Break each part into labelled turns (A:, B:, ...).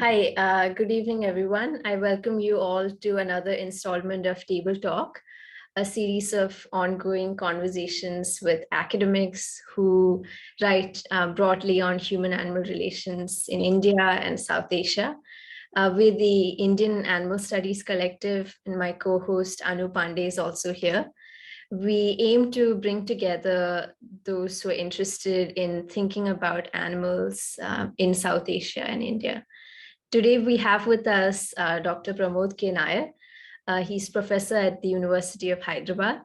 A: Hi, good evening, everyone. I welcome you all to another installment of Table Talk, a series of ongoing conversations with academics who write broadly on human-animal relations in India and South Asia. With the Indian Animal Studies Collective, and my co-host Anu Pande is also here. We aim to bring together those who are interested in thinking about animals in South Asia and India. Today, we have with us Dr. Pramod K Nayar. He's professor at the University of Hyderabad.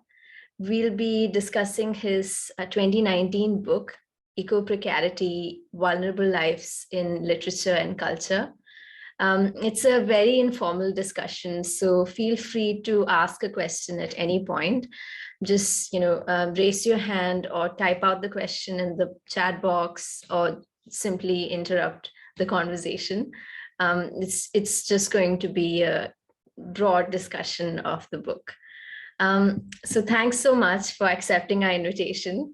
A: We'll be discussing his 2019 book, Ecoprecarity, Vulnerable Lives in Literature and Culture. It's a very informal discussion, so feel free to ask a question at any point. Just raise your hand or type out the question in the chat box or simply interrupt the conversation. It's just going to be a broad discussion of the book. So thanks so much for accepting our invitation.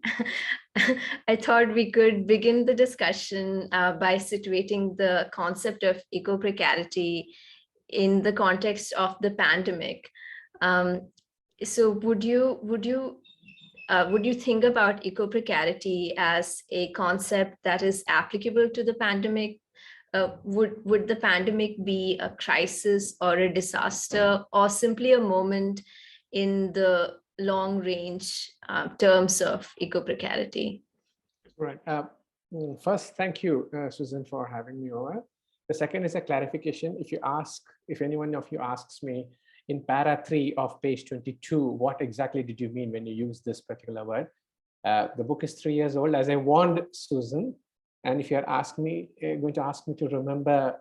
A: I thought we could begin the discussion by situating the concept of eco-precarity in the context of the pandemic. So would you think about eco-precarity as a concept that is applicable to the pandemic? Would the pandemic be a crisis or a disaster or simply a moment in the long range terms of eco-precarity?
B: Right. First, thank you, Susan, for having me over. The second is a clarification. If anyone of you asks me in para 3 of page 22, what exactly did you mean when you use this particular word? The book is 3 years old, as I warned Susan. And if you're going to ask me to remember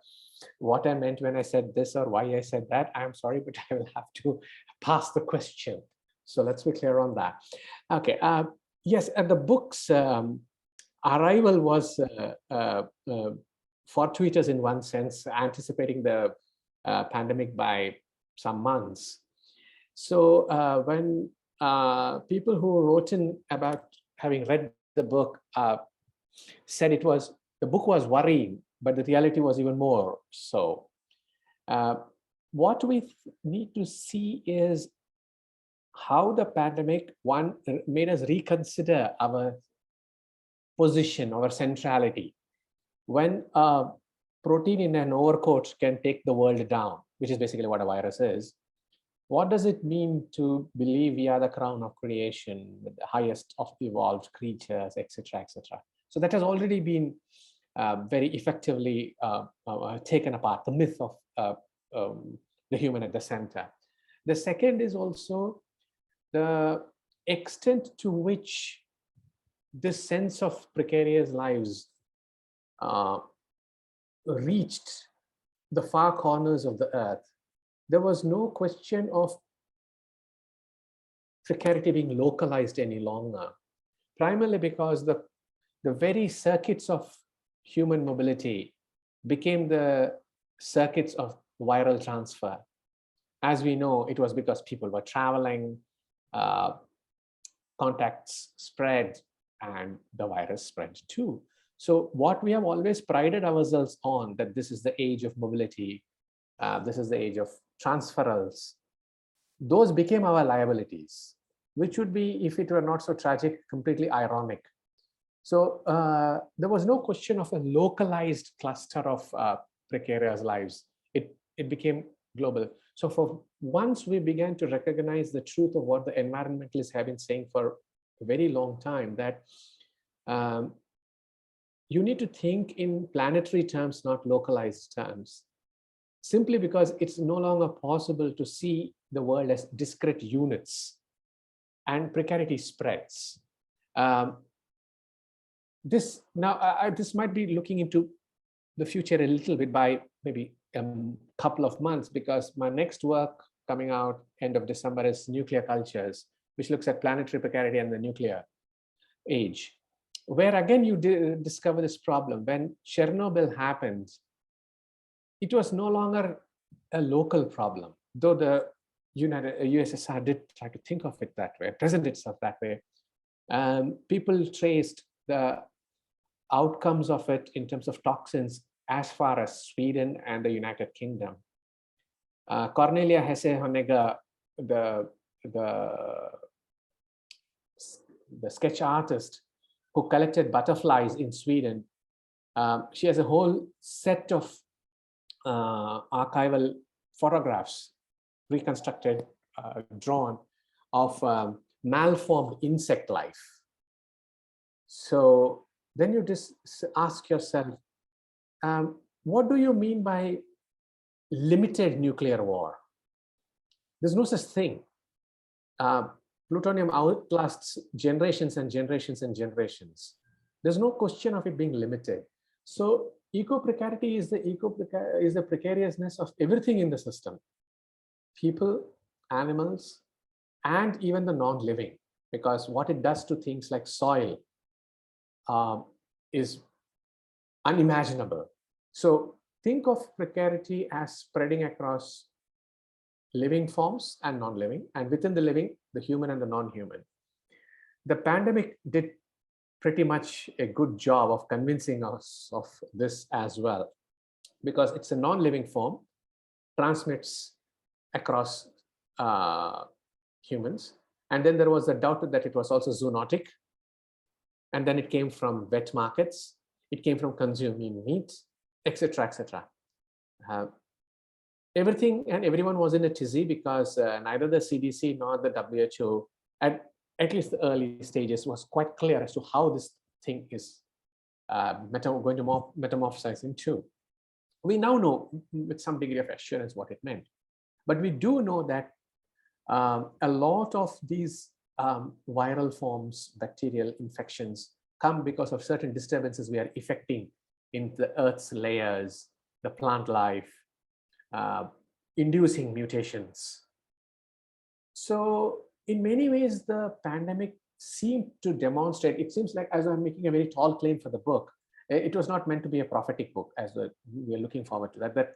B: what I meant when I said this or why I said that, I'm sorry, but I will have to pass the question. So let's be clear on that. Okay. Yes, the book's arrival was fortuitous in one sense, anticipating the pandemic by some months. So when people who wrote in about having read the book said the book was worrying, but the reality was even more so. What we need to see is how the pandemic, one, made us reconsider our position, our centrality. When a protein in an overcoat can take the world down, which is basically what a virus is, what does it mean to believe we are the crown of creation, the highest of evolved creatures, etc., etc.? So that has already been very effectively taken apart, the myth of the human at the center. The second is also the extent to which this sense of precarious lives reached the far corners of the earth. There was no question of precarity being localized any longer, primarily because the very circuits of human mobility became the circuits of viral transfer. As we know, it was because people were traveling, contacts spread, and the virus spread too. So what we have always prided ourselves on, that this is the age of mobility, this is the age of transferals, those became our liabilities, which would be, if it were not so tragic, completely ironic. So there was no question of a localized cluster of precarious lives. It became global. So for once we began to recognize the truth of what the environmentalists have been saying for a very long time, that you need to think in planetary terms, not localized terms, simply because it's no longer possible to see the world as discrete units, and precarity spreads. This might be looking into the future a little bit by maybe a couple of months, because my next work coming out end of December is Nuclear Cultures, which looks at planetary precarity and the nuclear age, where again you discover this problem. When Chernobyl happened, it was no longer a local problem, though the USSR did try to think of it that way, present itself that way. People traced the outcomes of it in terms of toxins as far as Sweden and the United Kingdom. Cornelia Hesse-Honegger, the sketch artist who collected butterflies in Sweden, she has a whole set of archival photographs, reconstructed, drawn, of malformed insect life. So then you just ask yourself, what do you mean by limited nuclear war? There's no such thing. Plutonium outlasts generations and generations and generations. There's no question of it being limited. So eco-precarity is the precariousness of everything in the system. People, animals, and even the non-living, because what it does to things like soil is unimaginable. So think of precarity as spreading across living forms and non-living, and within the living, the human and the non-human. The pandemic did pretty much a good job of convincing us of this as well, because it's a non-living form, transmits across humans. And then there was a doubt that it was also zoonotic. And then it came from wet markets. It came from consuming meat, etc., etc. Everything and everyone was in a tizzy because neither the CDC nor the WHO, at least the early stages, was quite clear as to how this thing is going to metamorphosize into. We now know with some degree of assurance what it meant. But we do know that a lot of these viral forms, bacterial infections, come because of certain disturbances we are effecting in the Earth's layers, the plant life, inducing mutations. So in many ways, the pandemic seemed to demonstrate, it seems like, as I'm making a very tall claim for the book, it was not meant to be a prophetic book, as we are looking forward to that. But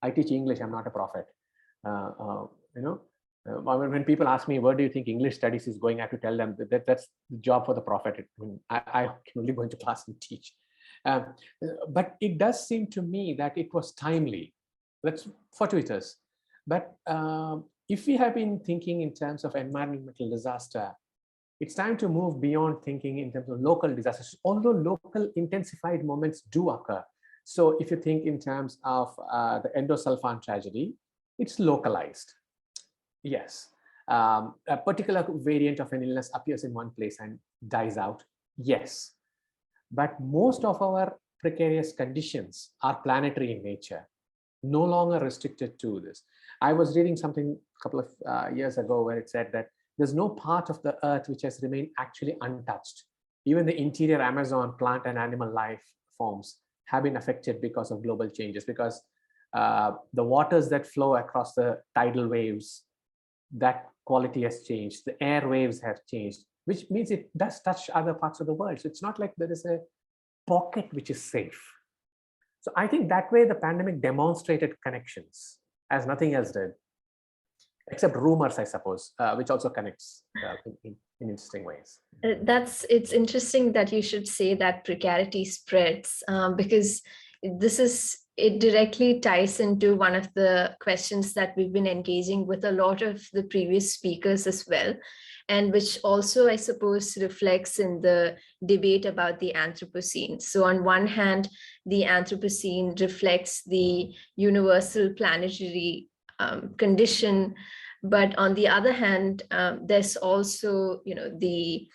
B: I teach English, I'm not a prophet. When people ask me, where do you think English studies is going, I have to tell them that that's the job for the prophet. I can only go into class and teach. But it does seem to me that it was timely. That's fortuitous. But if we have been thinking in terms of environmental disaster, it's time to move beyond thinking in terms of local disasters, although local intensified moments do occur. So if you think in terms of the endosulfan tragedy, it's localized. Yes. A particular variant of an illness appears in one place and dies out. Yes. But most of our precarious conditions are planetary in nature, no longer restricted to this. I was reading something a couple of years ago where it said that there's no part of the earth which has remained actually untouched. Even the interior Amazon plant and animal life forms have been affected because of global changes, because the waters that flow across the tidal waves, that quality has changed. The air waves have changed, which means it does touch other parts of the world. So it's not like there is a pocket which is safe. So I think that way the pandemic demonstrated connections as nothing else did, except rumors, I suppose, which also connects in interesting ways.
A: It's interesting that you should say that precarity spreads, because it directly ties into one of the questions that we've been engaging with a lot of the previous speakers as well, and which also, I suppose, reflects in the debate about the Anthropocene. So on one hand, the Anthropocene reflects the universal planetary condition, but on the other hand, there's also, the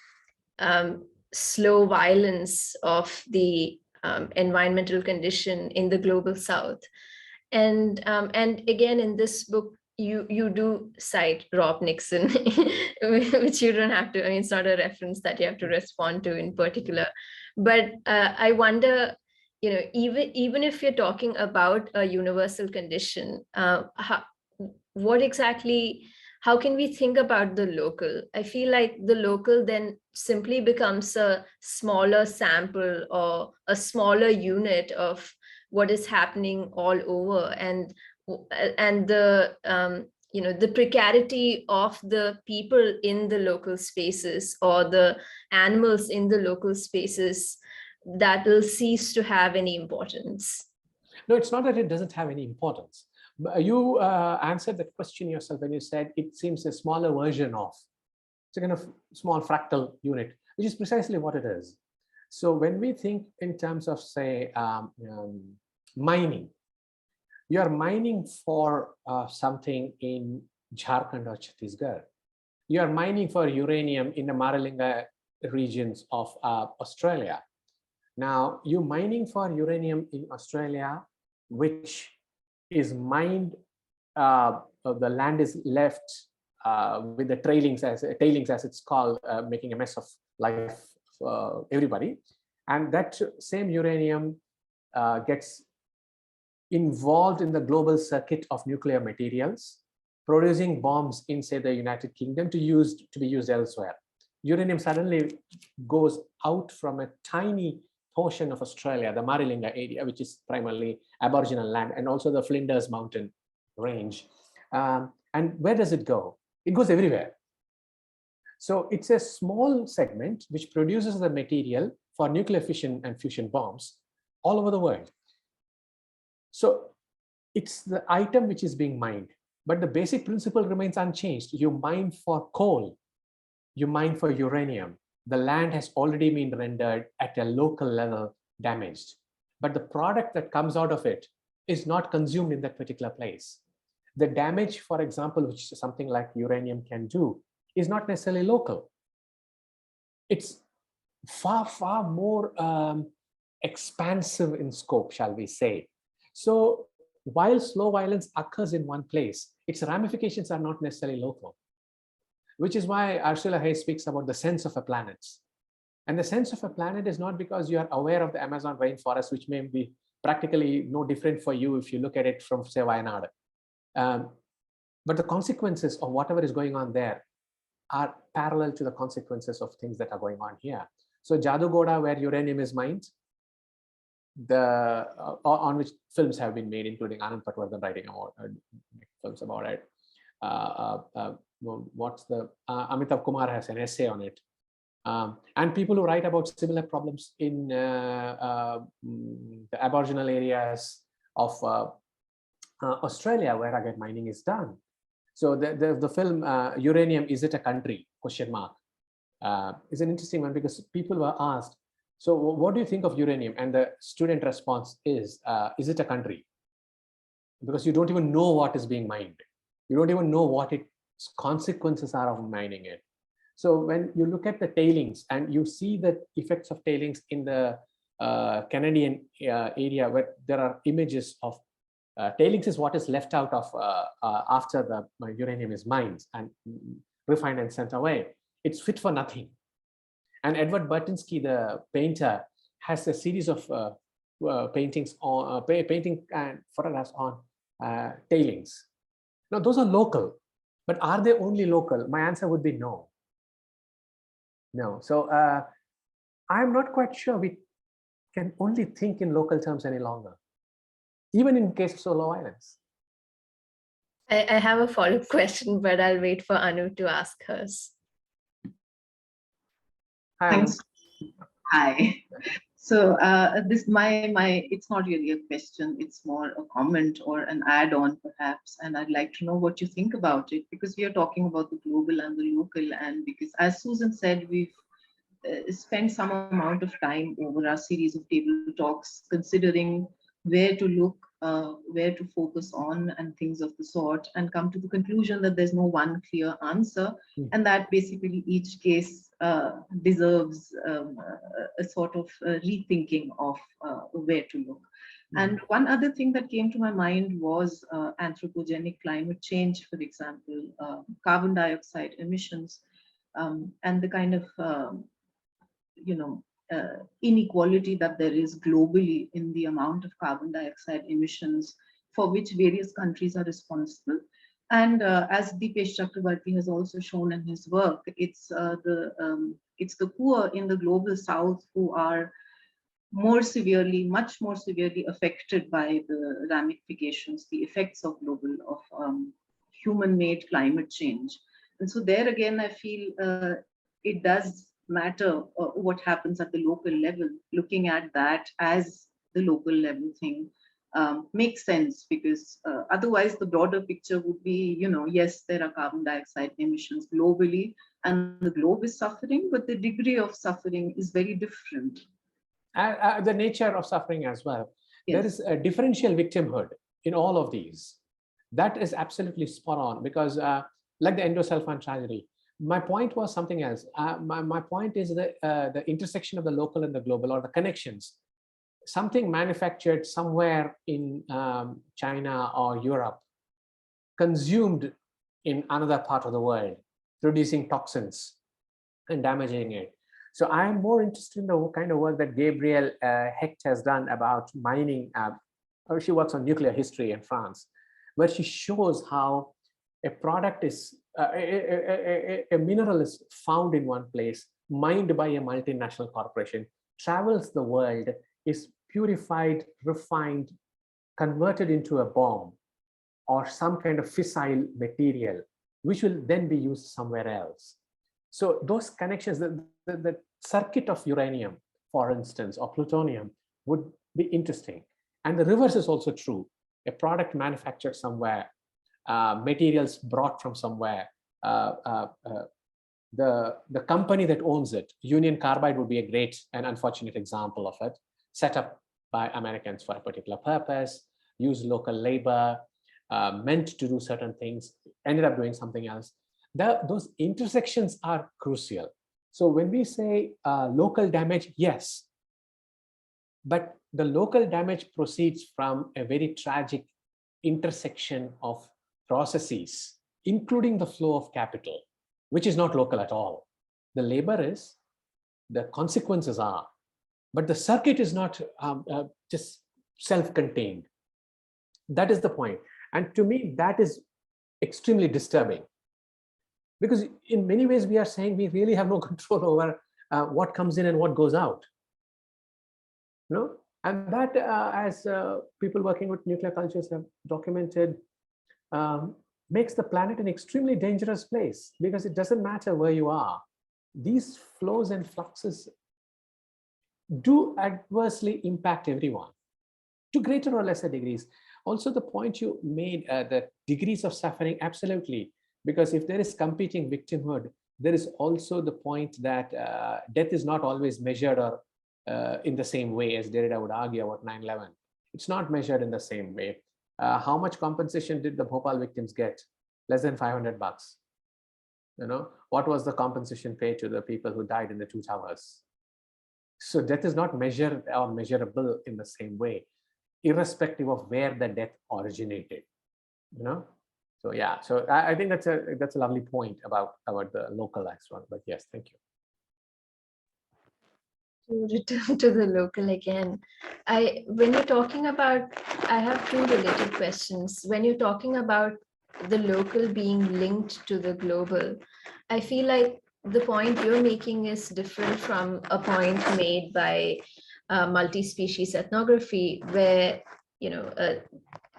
A: slow violence of the environmental condition in the global south. And again, in this book, you do cite Rob Nixon, which you don't have to, it's not a reference that you have to respond to in particular. But I wonder, even if you're talking about a universal condition, how can we think about the local? I feel like the local then simply becomes a smaller sample or a smaller unit of what is happening all over, and the the precarity of the people in the local spaces or the animals in the local spaces, that will cease to have any importance.
B: No, it's not that it doesn't have any importance. You answered the question yourself when you said it seems a smaller version of. It's a kind of small fractal unit, which is precisely what it is. So when we think in terms of, say, mining, you are mining for something in Jharkhand or Chhattisgarh. You are mining for uranium in the Maralinga regions of Australia. Now, you mining for uranium in Australia, which is mined, the land is left with the tailings as it's called, making a mess of life for everybody. And that same uranium gets involved in the global circuit of nuclear materials, producing bombs in, say, the United Kingdom to be used elsewhere. Uranium suddenly goes out from a tiny portion of Australia, the Maralinga area, which is primarily Aboriginal land, and also the Flinders Mountain range. And where does it go? It goes everywhere. So it's a small segment which produces the material for nuclear fission and fusion bombs all over the world. So it's the item which is being mined, but the basic principle remains unchanged. You mine for coal, you mine for uranium. The land has already been rendered at a local level damaged, but the product that comes out of it is not consumed in that particular place. The damage, for example, which something like uranium can do, is not necessarily local. It's far, far more expansive in scope, shall we say. So while slow violence occurs in one place, its ramifications are not necessarily local, which is why Ursula Hayes speaks about the sense of a planet. And the sense of a planet is not because you are aware of the Amazon rainforest, which may be practically no different for you if you look at it from, say, Wayanad. But the consequences of whatever is going on there are parallel to the consequences of things that are going on here. So Jadugoda, where uranium is mined, on which films have been made, including Anand Patwardhan writing about films about it. What's the Amitav Kumar has an essay on it, and people who write about similar problems in the Aboriginal areas of Australia, where again mining is done. So the film Uranium, Is It a Country? Question mark is an interesting one, because people were asked, so what do you think of uranium? And the student response is it a country? Because you don't even know what is being mined. You don't even know what its consequences are of mining it. So when you look at the tailings and you see the effects of tailings in the Canadian area, where there are images of tailings is what is left out of after the uranium is mined and refined and sent away. It's fit for nothing. And Edward Burtynsky, the painter, has a series of paintings on painting and photographs on tailings. Now, those are local, but are they only local? My answer would be no. No. So I'm not quite sure we can only think in local terms any longer, even in case of solo violence.
A: I have a follow-up question, but I'll wait for Anu to ask hers.
B: Hi,
C: Thanks. Hi. So it's not really a question, it's more a comment or an add-on perhaps, and I'd like to know what you think about it, because we are talking about the global and the local, and because, as Susan said, we've spent some amount of time over our series of table talks considering where to look, where to focus on, and things of the sort, and come to the conclusion that there's no one clear answer, and that basically each case deserves a sort of rethinking of where to look. And one other thing that came to my mind was anthropogenic climate change, for example, carbon dioxide emissions, and the kind of inequality that there is globally in the amount of carbon dioxide emissions for which various countries are responsible. And as Deepesh Chakrabarty has also shown in his work, it's the poor in the global south who are much more severely affected by the ramifications, the effects of human-made climate change. And so there again, I feel it does matter what happens at the local level, looking at that as the local level thing, makes sense, because otherwise the broader picture would be, yes, there are carbon dioxide emissions globally and the globe is suffering, but the degree of suffering is very different.
B: The nature of suffering as well.
C: Yes.
B: There is a differential victimhood in all of these. That is absolutely spot on, because like the endosulfan tragedy, my point was something else. My point is the intersection of the local and the global, or the connections. Something manufactured somewhere in China or Europe, consumed in another part of the world, producing toxins and damaging it. So I'm more interested in the kind of work that Gabrielle Hecht has done about mining. She works on nuclear history in France, where she shows how a product is, a mineral is found in one place, mined by a multinational corporation, travels the world, is purified, refined, converted into a bomb or some kind of fissile material, which will then be used somewhere else. So those connections, the circuit of uranium, for instance, or plutonium would be interesting. And the reverse is also true. A product manufactured somewhere, materials brought from somewhere, the company that owns it, Union Carbide would be a great and unfortunate example of it, set up by Americans for a particular purpose, use local labor, meant to do certain things, ended up doing something else. Those intersections are crucial. So when we say local damage, yes, but the local damage proceeds from a very tragic intersection of processes, including the flow of capital, which is not local at all. The labor is, the consequences are, but the circuit is not just self-contained. That is the point. And to me, that is extremely disturbing, because in many ways we are saying we really have no control over what comes in and what goes out. And that, as people working with nuclear cultures have documented, makes the planet an extremely dangerous place, because it doesn't matter where you are. These flows and fluxes do adversely impact everyone to greater or lesser degrees. Also, the point you made, the degrees of suffering, absolutely, because if there is competing victimhood, there is also the point that death is not always measured or in the same way, as Derrida would argue about 9/11. It's not measured in the same way. How much compensation did the Bhopal victims get? Less than $500. What was the compensation paid to the people who died in the two towers? So death is not measured or measurable in the same way, irrespective of where the death originated. So yeah, so I think that's a lovely point about the local aspect. But yes, thank you.
A: To return to the local again, when you're talking about, I have two related questions. When you're talking about the local being linked to the global, I feel like the point you're making is different from a point made by multi-species ethnography, where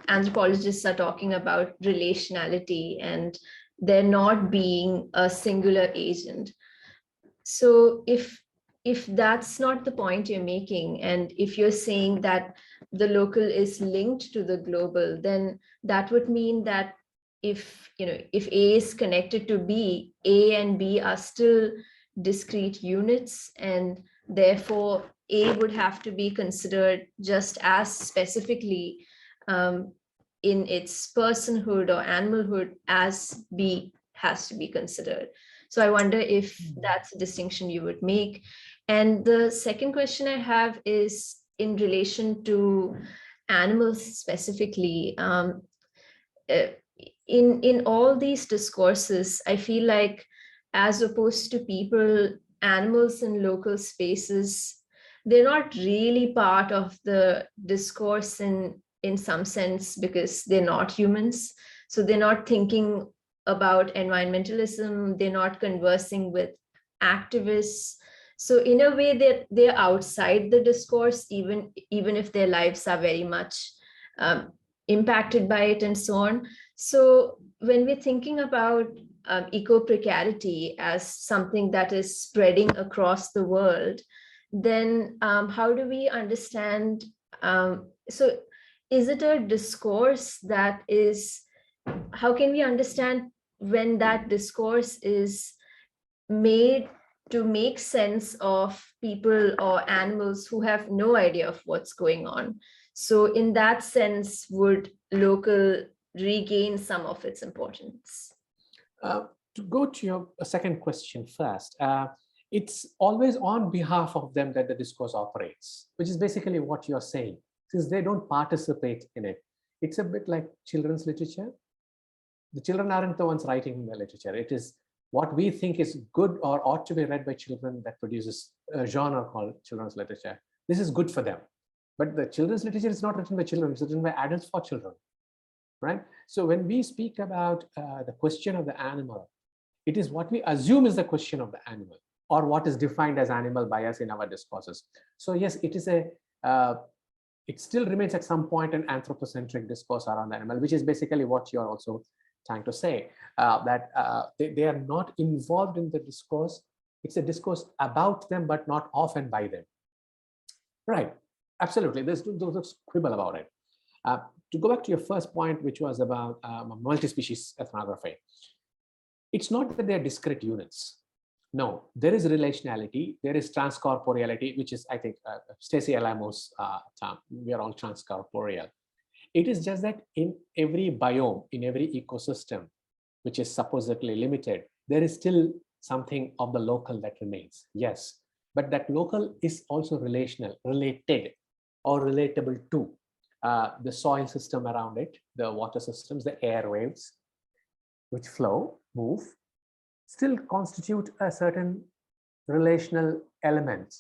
A: anthropologists are talking about relationality and there not being a singular agent. So if that's not the point you're making, and if you're saying that the local is linked to the global, then that would mean that if A is connected to B, A and B are still discrete units, and therefore A would have to be considered just as specifically in its personhood or animalhood as B has to be considered. So I wonder if that's a distinction you would make. And the second question I have is in relation to animals specifically. In all these discourses, I feel like, as opposed to people, animals in local spaces, they're not really part of the discourse in some sense, because they're not humans. So they're not thinking about environmentalism, they're not conversing with activists. So in a way, they're outside the discourse, even if their lives are very much impacted by it and so on. So when we're thinking about eco-precarity as something that is spreading across the world, then how do we understand? So is it a discourse that is, how can we understand when that discourse is made to make sense of people or animals who have no idea of what's going on? So in that sense, would local regain some of its importance?
B: To go to your second question first, it's always on behalf of them that the discourse operates, which is basically what you're saying, since they don't participate in it. It's a bit like children's literature. The children aren't the ones writing the literature. It is what we think is good or ought to be read by children that produces a genre called children's literature. This is good for them. But the children's literature is not written by children, it's written by adults for children, right? So when we speak about the question of the animal, it is what we assume is the question of the animal, or what is defined as animal by us in our discourses. So yes, it is it still remains at some point an anthropocentric discourse around the animal, which is basically what you're also trying to say, that they are not involved in the discourse. It's a discourse about them, but not of and by them. Right, absolutely, there's no quibble about it. To go back to your first point, which was about multi-species ethnography, it's not that they're discrete units. No, there is relationality, there is transcorporeality, which is, I think, Stacey Alamo's term. We are all transcorporeal. It is just that in every biome, in every ecosystem, which is supposedly limited, there is still something of the local that remains. Yes, but that local is also relational, related, or relatable to the soil system around it, the water systems, the airwaves, which flow, move, still constitute a certain relational element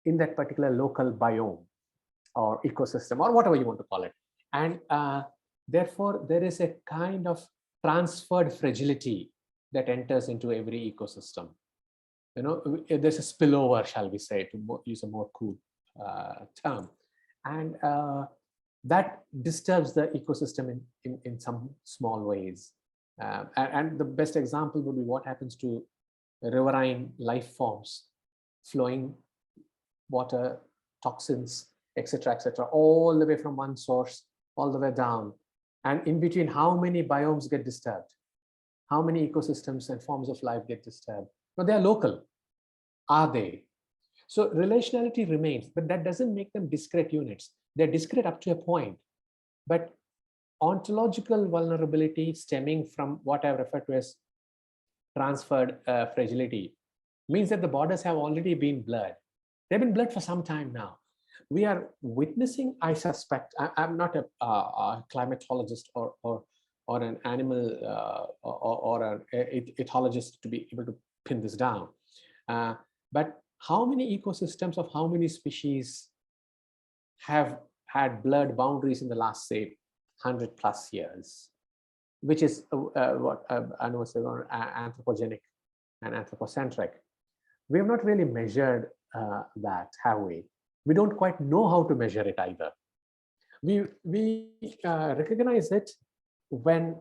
B: in that particular local biome or ecosystem, or whatever you want to call it. And therefore, there is a kind of transferred fragility that enters into every ecosystem. You know, there's a spillover, shall we say, to use a more cool term. And that disturbs the ecosystem in some small ways. And the best example would be what happens to riverine life forms, flowing water, toxins, etc., all the way from one source, all the way down. And in between, how many biomes get disturbed? How many ecosystems and forms of life get disturbed? No, they are local. Are they? So relationality remains, but that doesn't make them discrete units. They're discrete up to a point. But ontological vulnerability stemming from what I've referred to as transferred fragility means that the borders have already been blurred. They've been blurred for some time now. We are witnessing, I suspect, I'm not a climatologist or an animal or an ethologist to be able to pin this down. But how many ecosystems of how many species have had blurred boundaries in the last, say, 100+ years, which is what I know is anthropogenic and anthropocentric. We have not really measured that, have we? We don't quite know how to measure it either. We recognize it when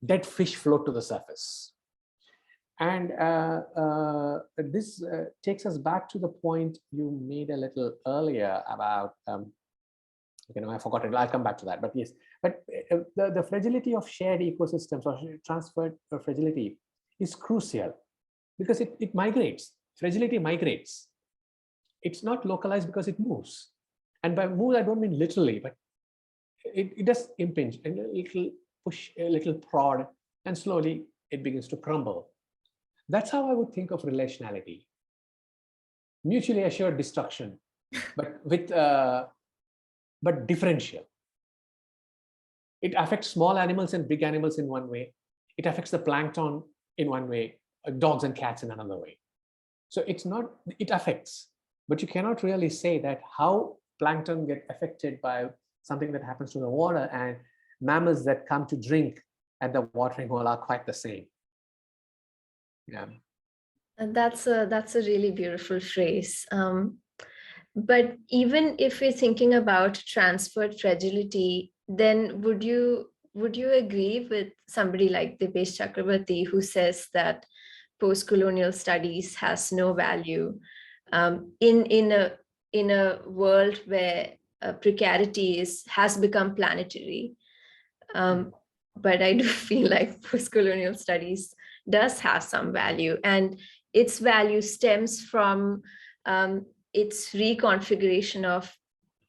B: dead fish float to the surface. And this takes us back to the point you made a little earlier about, I forgot it, I'll come back to that, but yes. But the fragility of shared ecosystems or transferred fragility is crucial because it migrates. Fragility migrates. It's not localized because it moves. And by move, I don't mean literally, but it does impinge and a little push, a little prod, and slowly it begins to crumble. That's how I would think of relationality. Mutually assured destruction, but with but differential. It affects small animals and big animals in one way. It affects the plankton in one way, dogs and cats in another way. So it's not, it affects, but you cannot really say that how plankton get affected by something that happens to the water and mammals that come to drink at the watering hole are quite the same. Yeah.
A: And that's a really beautiful phrase. But even if we're thinking about transferred fragility, then would you agree with somebody like Dipesh Chakrabarty, who says that post-colonial studies has no value in a world where precarity has become planetary. But I do feel like post-colonial studies does have some value, and its value stems from its reconfiguration of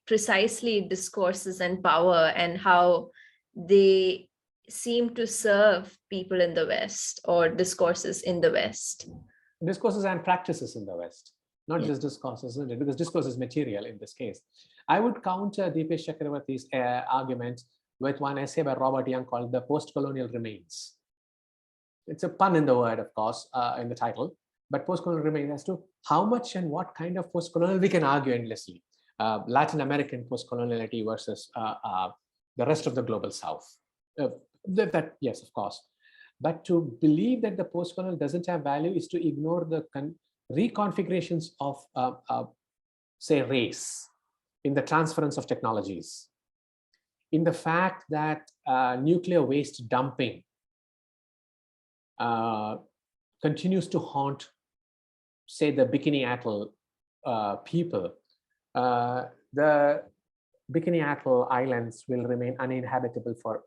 A: precisely discourses and power and how they seem to serve people in the West, or discourses in the West.
B: Discourses and practices in the West, not just discourses, isn't it? Because discourse is material in this case. I would counter Deepesh Chakravarty's argument with one essay by Robert Young called The Post-Colonial Remains. It's a pun in the word, of course, in the title, but post-colonial remains as to how much and what kind of post-colonial we can argue endlessly. Latin American post-coloniality versus the rest of the global South. Yes, of course. But to believe that the post-colonial doesn't have value is to ignore the reconfigurations of, say, race in the transference of technologies, in the fact that nuclear waste dumping continues to haunt, say, the Bikini Atoll people. The Bikini Atoll Islands will remain uninhabitable for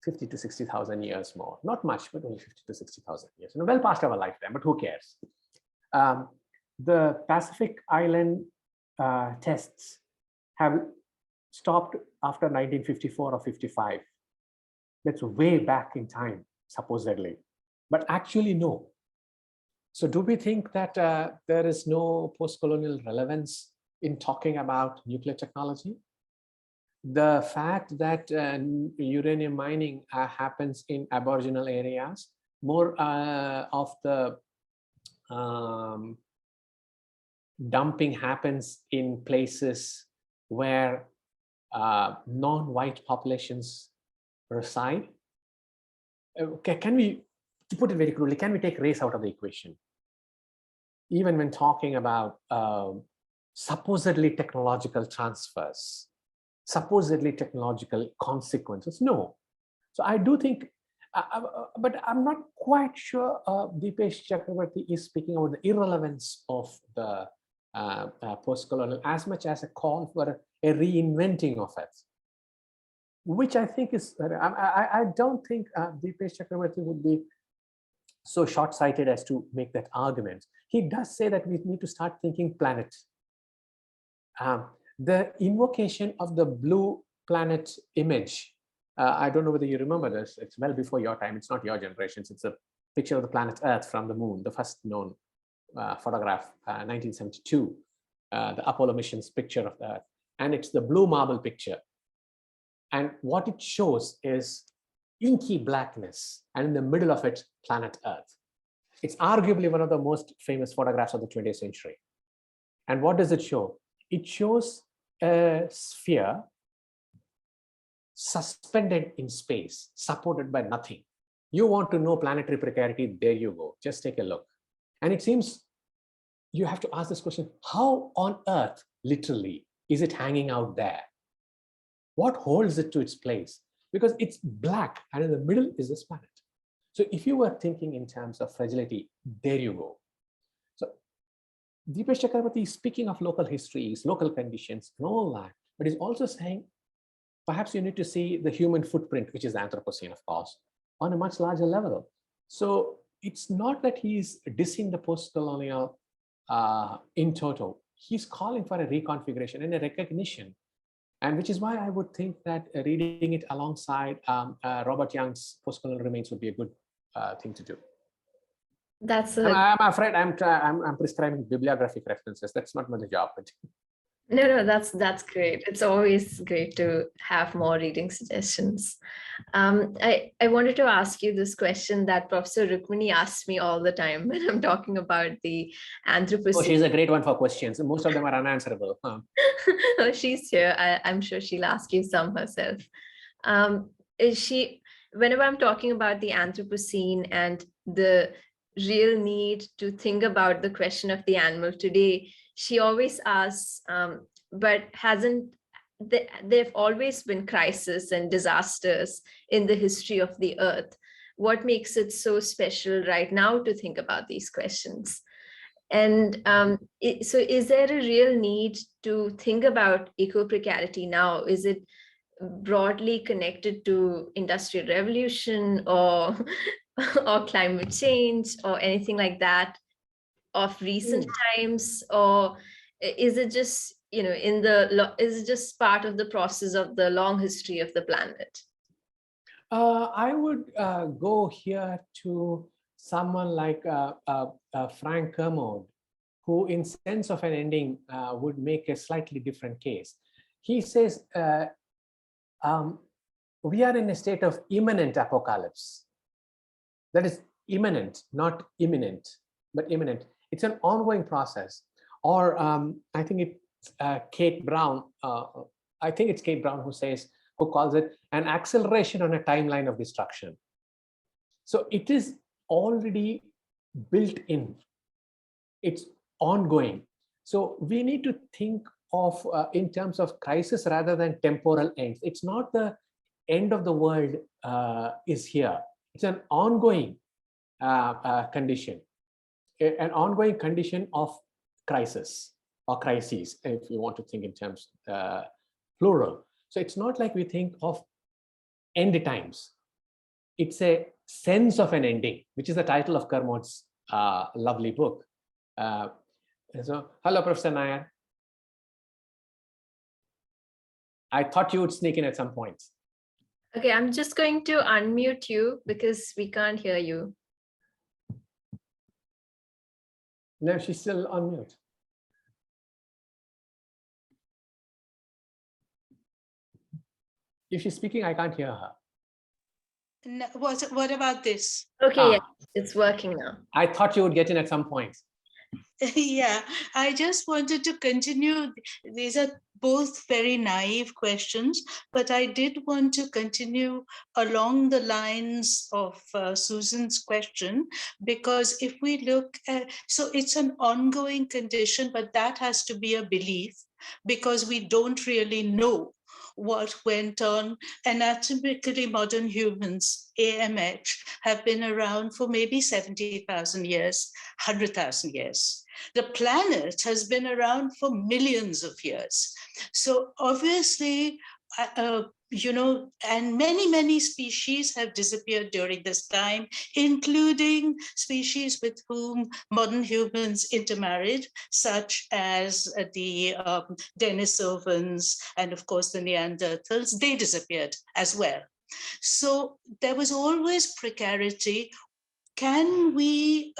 B: 50 to 60,000 years more. Not much, but only 50 to 60,000 years. Well past our lifetime, but who cares? The Pacific Island tests have stopped after 1954 or 55. That's way back in time, supposedly. But actually, no. So do we think that there is no post-colonial relevance in talking about nuclear technology? The fact that uranium mining happens in aboriginal areas, more of the dumping happens in places where non-white populations reside. Can we, to put it very crudely, can we take race out of the equation? Even when talking about supposedly technological transfers, supposedly technological consequences, no. So I do think, but I'm not quite sure Deepesh Chakravarty is speaking about the irrelevance of the post-colonial as much as a call for a reinventing of it, which I think is, I don't think Deepesh Chakravarty would be so short-sighted as to make that argument. He does say that we need to start thinking planet. The invocation of the blue planet image, I don't know whether you remember this, it's well before your time, it's not your generations, it's a picture of the planet Earth from the moon, the first known photograph, 1972, the Apollo mission's picture of the Earth. And it's the blue marble picture. And what it shows is inky blackness, and in the middle of it, planet Earth. It's arguably one of the most famous photographs of the 20th century. And what does it show? It shows a sphere suspended in space, supported by nothing. You want to know planetary precarity, there you go, just take a look. And it seems you have to ask this question, how on earth, literally, is it hanging out there? What holds it to its place? Because it's black and in the middle is this planet. So if you were thinking in terms of fragility, there you go. So Deepesh Chakravarty is speaking of local histories, local conditions, and all that, but he's also saying, perhaps you need to see the human footprint, which is the Anthropocene, of course, on a much larger level. So it's not that he's dissing the post-colonial in total. He's calling for a reconfiguration and a recognition. And which is why I would think that reading it alongside Robert Young's Post-Colonial Remains would be a good thing to do.
A: That's
B: I'm afraid I'm prescribing bibliographic references. That's not my job. But
A: No, that's great. It's always great to have more reading suggestions. I wanted to ask you this question that Professor Rukmini asks me all the time when I'm talking about the Anthropocene.
B: Oh, she's a great one for questions. Most of them are unanswerable.
A: She's here. I'm sure she'll ask you some herself. Whenever I'm talking about the Anthropocene and the real need to think about the question of the animal today, she always asks, but there've always been crises and disasters in the history of the earth. What makes it so special right now to think about these questions? And so is there a real need to think about eco-precarity now? Is it broadly connected to industrial revolution or or climate change or anything like that of recent times, or is it just, you know, is it just part of the process of the long history of the planet?
B: I would go here to someone like Frank Kermode, who in Sense of an Ending would make a slightly different case. He says, we are in a state of imminent apocalypse. That is imminent, not imminent, but imminent. It's an ongoing process. Or I think it's Kate Brown, I think it's Kate Brown who calls it an acceleration on a timeline of destruction. So it is already built in. It's ongoing. So we need to think of in terms of crisis rather than temporal ends. It's not the end of the world is here. It's an ongoing condition, an ongoing condition of crisis or crises, if you want to think in terms plural. So it's not like we think of end times. It's a sense of an ending, which is the title of Kermode's lovely book. So, hello, Professor Nayar. I thought you would sneak in at some point.
A: Okay, I'm just going to unmute you because we can't hear you.
B: No, she's still on mute. If she's speaking, I can't hear her.
D: No, what about this?
A: Okay, yeah, it's working now.
B: I thought you would get in at some point.
D: Yeah, I just wanted to continue. These are both very naive questions, but I did want to continue along the lines of Susan's question, because if we look at, so it's an ongoing condition, but that has to be a belief, because we don't really know what went on. Anatomically modern humans, AMH, have been around for maybe 70,000 years, 100,000 years. The planet has been around for millions of years. So obviously, you know, and many species have disappeared during this time, including species with whom modern humans intermarried, such as the Denisovans and of course the Neanderthals. They disappeared as well. So there was always precarity. Can we,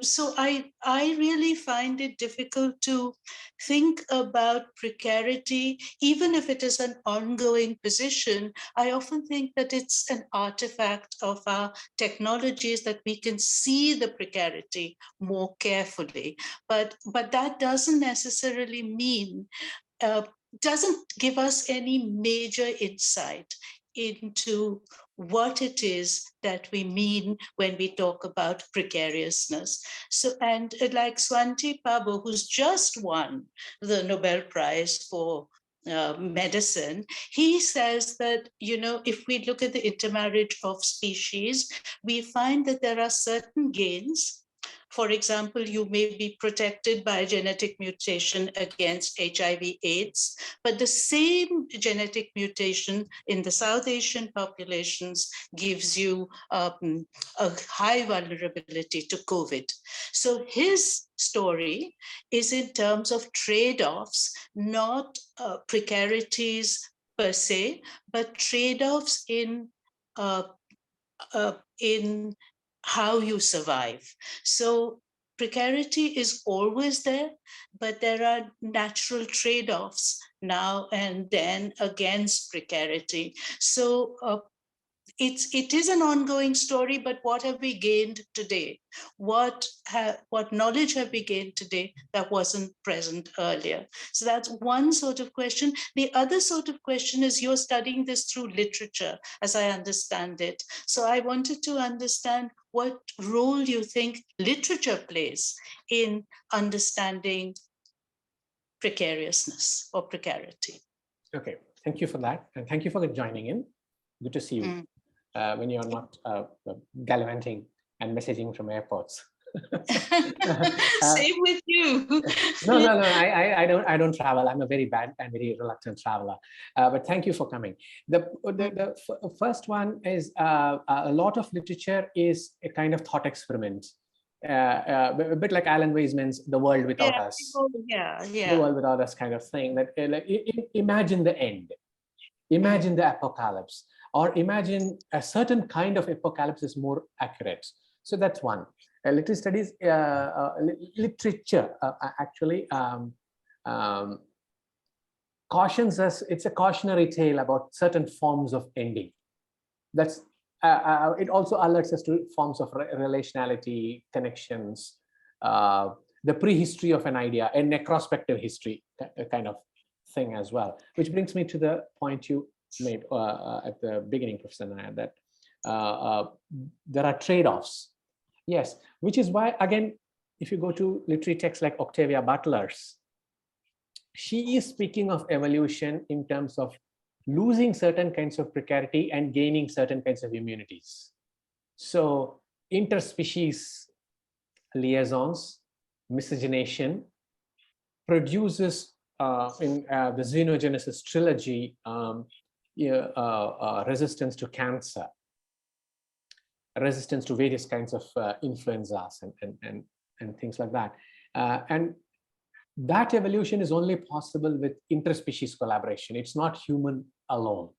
D: so I really find it difficult to think about precarity, even if it is an ongoing position. I often think that it's an artifact of our technologies, that we can see the precarity more carefully. But that doesn't necessarily mean, doesn't give us any major insight into what it is that we mean when we talk about precariousness. So, and like Swante Pabo, who's just won the Nobel Prize for medicine, he says that, you know, if we look at the intermarriage of species, we find that there are certain gains. For example, you may be protected by a genetic mutation against HIV/AIDS, but the same genetic mutation in the South Asian populations gives you a high vulnerability to COVID. So his story is in terms of trade-offs, not precarities per se, but trade-offs in how you survive. So precarity is always there, but there are natural trade-offs now and then against precarity. So it is an ongoing story, but what have we gained today? What knowledge have we gained today that wasn't present earlier? So that's one sort of question. The other sort of question is, you're studying this through literature, as I understand it. So I wanted to understand what role you think literature plays in understanding precariousness or precarity.
B: Okay, thank you for that. And thank you for joining in. Good to see you when you're not gallivanting and messaging from airports.
D: Same with you.
B: No. I don't travel. I'm a very bad and very reluctant traveler. But thank you for coming. The first one is a lot of literature is a kind of thought experiment, a bit like Alan Weisman's "The World Without
D: Yeah,
B: Us."
D: yeah.
B: The world without us kind of thing. That imagine the end, imagine the apocalypse, or imagine a certain kind of apocalypse is more accurate. So that's one. Literary studies, literature actually cautions us. It's a cautionary tale about certain forms of ending. That's it also alerts us to forms of relationality, connections, the prehistory of an idea, a necrospective history kind of thing as well. Which brings me to the point you made at the beginning, Professor Nayar, that there are trade-offs. Yes, which is why, again, if you go to literary texts like Octavia Butler's, she is speaking of evolution in terms of losing certain kinds of precarity and gaining certain kinds of immunities. So interspecies liaisons, miscegenation produces in the Xenogenesis trilogy resistance to cancer, resistance to various kinds of influenzas and things like that. And that evolution is only possible with interspecies collaboration. It's not human alone,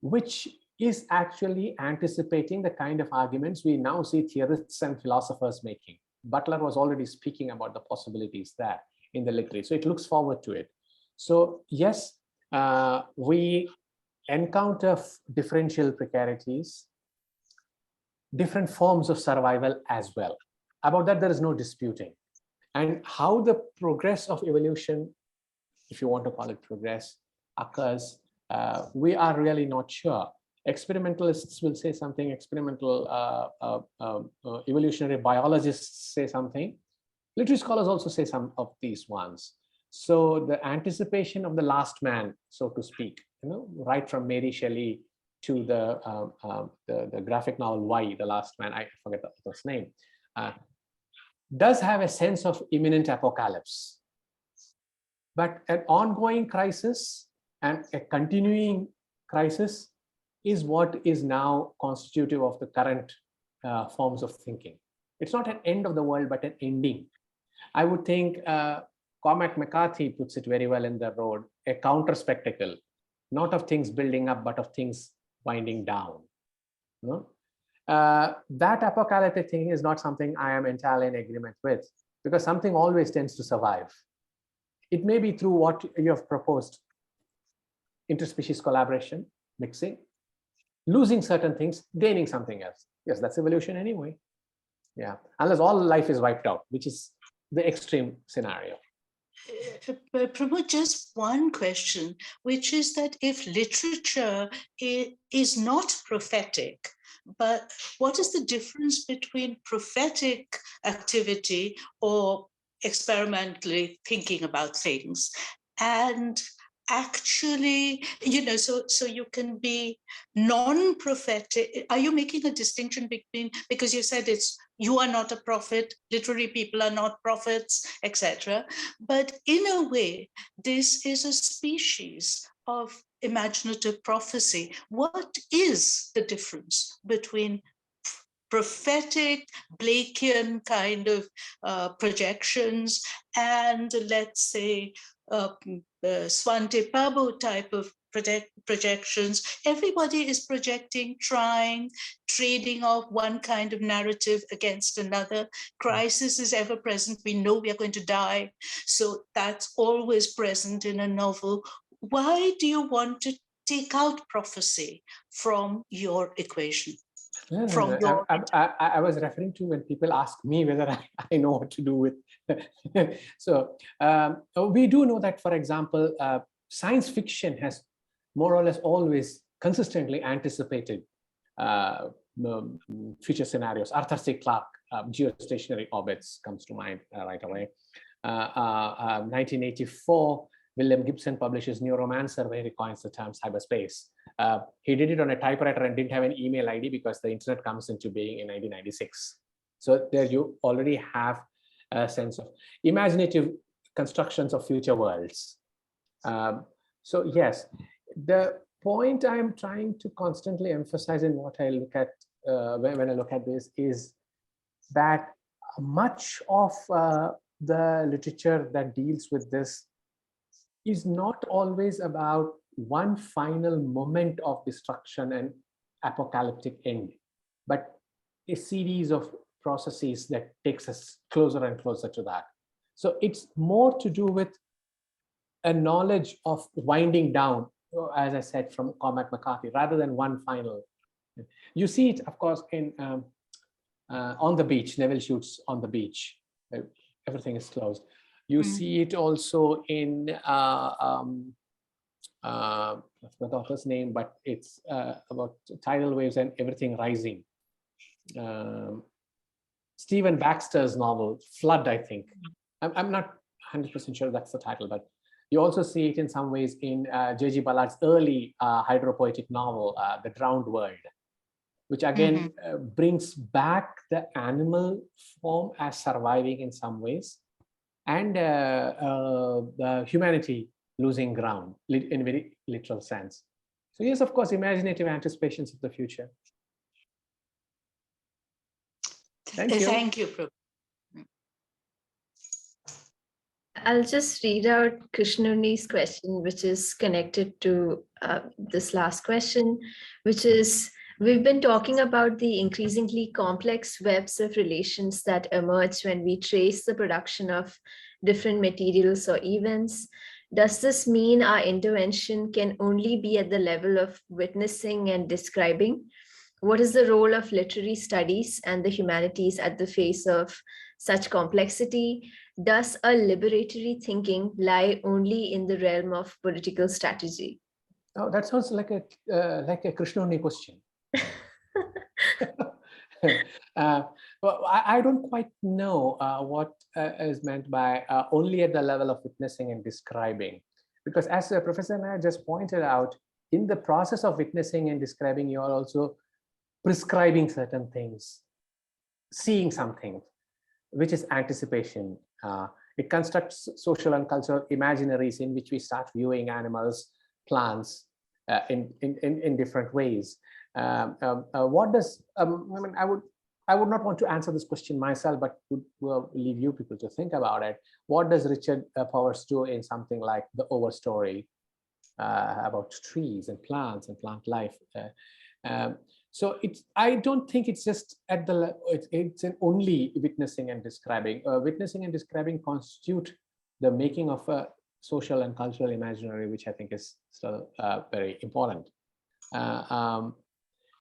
B: which is actually anticipating the kind of arguments we now see theorists and philosophers making. Butler was already speaking about the possibilities there in the literature, so it looks forward to it. So yes, we encounter differential precarities, different forms of survival as well. About that, there is no disputing. And how the progress of evolution, if you want to call it progress, occurs, we are really not sure. Experimentalists will say something, experimental evolutionary biologists say something. Literary scholars also say some of these ones. So the anticipation of the last man, so to speak, right from Mary Shelley to the graphic novel Y, The Last Man, I forget the author's name, does have a sense of imminent apocalypse. But an ongoing crisis and a continuing crisis is what is now constitutive of the current forms of thinking. It's not an end of the world, but an ending. I would think Cormac McCarthy puts it very well in The Road, a counter spectacle, not of things building up, but of things winding down. That apocalyptic thing is not something I am entirely in agreement with, because something always tends to survive. It may be through what you have proposed, interspecies collaboration, mixing, losing certain things, gaining something else. Yes, that's evolution anyway. Yeah, unless all life is wiped out, which is the extreme scenario.
D: Pramod, just one question, which is that if literature is not prophetic, but what is the difference between prophetic activity or experimentally thinking about things and actually, so you can be non-prophetic? Are you making a distinction between, because you said you are not a prophet, literary people are not prophets, etc. But in a way, this is a species of imaginative prophecy. What is the difference between prophetic Blakean kind of projections and, let's say, Svante Pabo type of projections? Everybody is projecting, trying, trading off one kind of narrative against another. Crisis is ever present. We know we are going to die. So that's always present in a novel. Why do you want to take out prophecy from your equation?
B: No. I was referring to when people ask me whether I know what to do with. So we do know that, for example, science fiction has more or less always consistently anticipated future scenarios. Arthur C. Clarke, geostationary orbits comes to mind right away. 1984, William Gibson publishes Neuromancer, where he coins the term cyberspace. He did it on a typewriter and didn't have an email ID because the internet comes into being in 1996. So there you already have a sense of imaginative constructions of future worlds. So yes, the point I'm trying to constantly emphasize in what I look at when I look at this is that much of the literature that deals with this is not always about one final moment of destruction and apocalyptic end, but a series of processes that takes us closer and closer to that. So it's more to do with a knowledge of winding down, as I said, from Cormac McCarthy, rather than one final. You see it, of course, in On the Beach. Neville shoots On the Beach. Everything is closed. You see it also in I forgot the author's name, but it's about tidal waves and everything rising. Stephen Baxter's novel, Flood, I think. I'm not 100% sure that's the title, but you also see it in some ways in J.G. Ballard's early hydropoetic novel, The Drowned World, which again brings back the animal form as surviving in some ways, and the humanity losing ground in a very literal sense. So yes, of course, imaginative anticipations of the future. Thank you.
D: Thank you, Prabhu.
A: I'll just read out Krishnuni's question, which is connected to this last question, which is, we've been talking about the increasingly complex webs of relations that emerge when we trace the production of different materials or events. Does this mean our intervention can only be at the level of witnessing and describing? What is the role of literary studies and the humanities at the face of such complexity? Does a liberatory thinking lie only in the realm of political strategy?
B: Oh, that sounds like a Krishnuni question. Well, I don't quite know what is meant by only at the level of witnessing and describing, because as Professor Nayar just pointed out, in the process of witnessing and describing, you are also prescribing certain things, seeing something, which is anticipation. It constructs social and cultural imaginaries in which we start viewing animals, plants in different ways. What does I mean? I would not want to answer this question myself, but will leave you people to think about it. What does Richard Powers do in something like The Overstory about trees and plants and plant life? So I don't think it's just at the it's an only witnessing and describing. Witnessing and describing constitute the making of a social and cultural imaginary, which I think is still very important.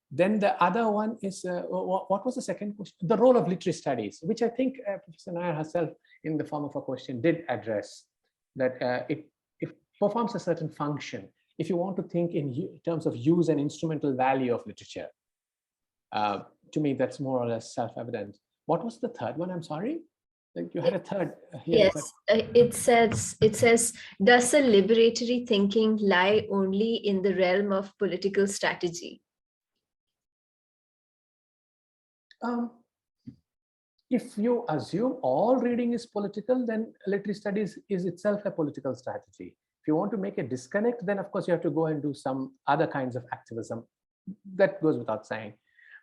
B: Then the other one is, what was the second question? The role of literary studies, which I think Professor Nayar herself, in the form of a question, did address, that it performs a certain function. If you want to think in terms of use and instrumental value of literature, to me, that's more or less self-evident. What was the third one? I'm sorry. Like you had a third.
A: Yes, it says, does a liberatory thinking lie only in the realm of political strategy?
B: If you assume all reading is political, then literary studies is itself a political strategy. If you want to make a disconnect, then of course you have to go and do some other kinds of activism. That goes without saying.